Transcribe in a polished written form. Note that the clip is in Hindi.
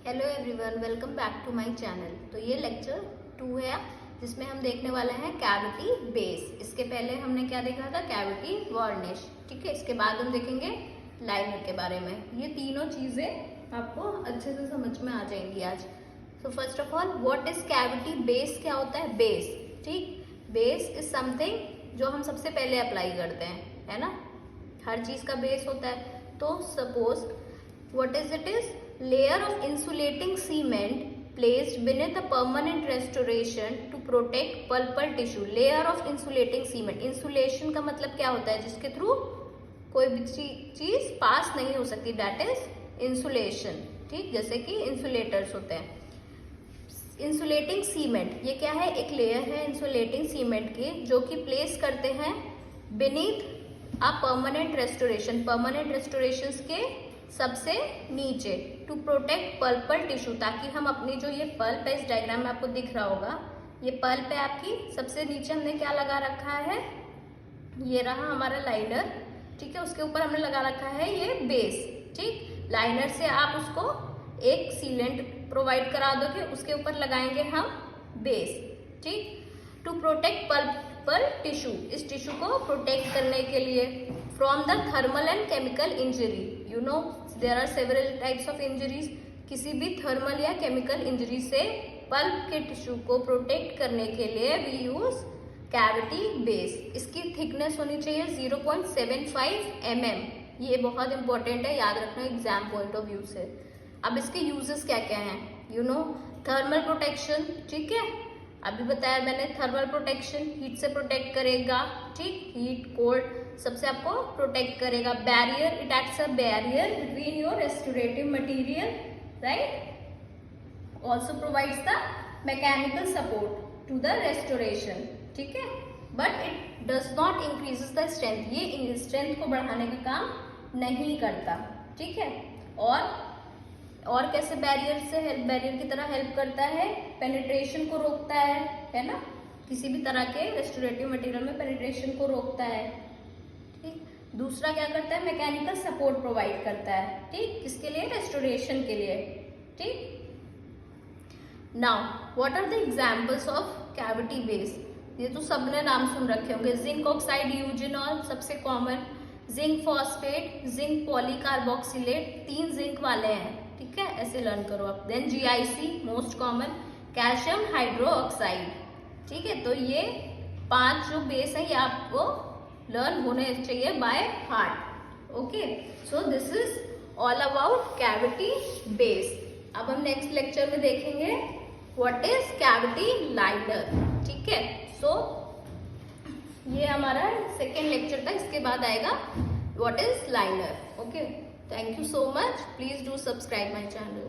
Hello everyone, welcome back to my channel. तो ये लेक्चर 2 है जिसमें हम देखने वाले हैं कैविटी बेस। इसके पहले हमने क्या देखा था? Cavity varnish. ठीक है, इसके बाद हम देखेंगे लाइनर के बारे में। ये तीनों चीजें आपको अच्छे से समझ में आ जाएंगी आज। So first of all, what is cavity base? क्या होता है बेस? ठीक, बेस इज समथिंग जो हम सबसे पहले अप्लाई करते हैं, है ना। हर चीज का बेस होता है। तो suppose what is it is layer of insulating cement placed beneath a permanent restoration to protect pulpal tissue। layer of insulating cement, insulation का मतलब क्या होता है? जिसके थ्रू कोई भी चीज पास नहीं हो सकती, that is insulation। ठीक, जैसे कि इंसुलेटर्स होते हैं। इंसुलेटिंग सीमेंट, ये क्या है? एक लेयर है इंसुलेटिंग सीमेंट की जो कि प्लेस करते हैं beneath a permanent restoration, permanent restorations के सबसे नीचे, टू प्रोटेक्ट पल्पल टिश्यू, ताकि हम अपनी जो ये पल्प है, इस डायग्राम में आपको दिख रहा होगा, ये पल्प है आपकी, सबसे नीचे हमने क्या लगा रखा है? ये रहा हमारा लाइनर। ठीक है, उसके ऊपर हमने लगा रखा है ये बेस। ठीक, लाइनर से आप उसको एक सीलेंट प्रोवाइड करा दोगे, उसके ऊपर लगाएंगे हम बेस। ठीक, टू प्रोटेक्ट पल्पल टिश्यू, इस टिश्यू को प्रोटेक्ट करने के लिए from the thermal and chemical injury. You know there are several types of injuries. किसी भी थर्मल या केमिकल इंजरी से पल्प के टिश्यू को प्रोटेक्ट करने के लिए वी यूज कैविटी बेस। इसकी थिकनेस होनी चाहिए 0.75 mm। ये बहुत इंपॉर्टेंट है, याद रखना एग्जाम पॉइंट ऑफ व्यू से। अब इसके यूजेस क्या क्या हैं? You know thermal protection. ठीक है, अभी बताया मैंने, थर्मल प्रोटेक्शन, हीट से प्रोटेक्ट करेगा। ठीक, हीट कोल्ड सबसे आपको प्रोटेक्ट करेगा। Barrier, it acts a barrier between your restorative material, right. Also provides the mechanical support to the restoration. ठीक है, but it does not increases the strength, ये स्ट्रेंथ को बढ़ाने का काम नहीं करता। ठीक है, और कैसे बैरियर से हेल्प, बैरियर की तरह हेल्प करता है? पेनिट्रेशन को रोकता है ना, किसी भी तरह के रेस्टोरेटिव मटेरियल में पेनिट्रेशन को रोकता है। ठीक, दूसरा क्या करता है? मैकेनिकल सपोर्ट प्रोवाइड करता है। ठीक, किसके लिए? रेस्टोरेशन के लिए। ठीक, now what are the examples of cavity base? ये तो सबने नाम सुन रखे होंगे। जिंक ऑक्साइड, यूजिनॉल सबसे common, zinc phosphate, zinc polycarboxylate, 3 zinc वाले हैं। ठीक है, ऐसे लर्न करो आप। Then GIC most common, calcium hydroxide. ठीक है, तो ये 5 जो बेस है ये आपको लर्न होने चाहिए by heart. Okay, so this is all about cavity base. अब हम नेक्स्ट लेक्चर में देखेंगे व्हाट इज कैविटी लाइनर। ठीक है, सो ये हमारा सेकेंड लेक्चर था, इसके बाद आएगा what is liner. Okay, thank you so much. Please do subscribe my channel.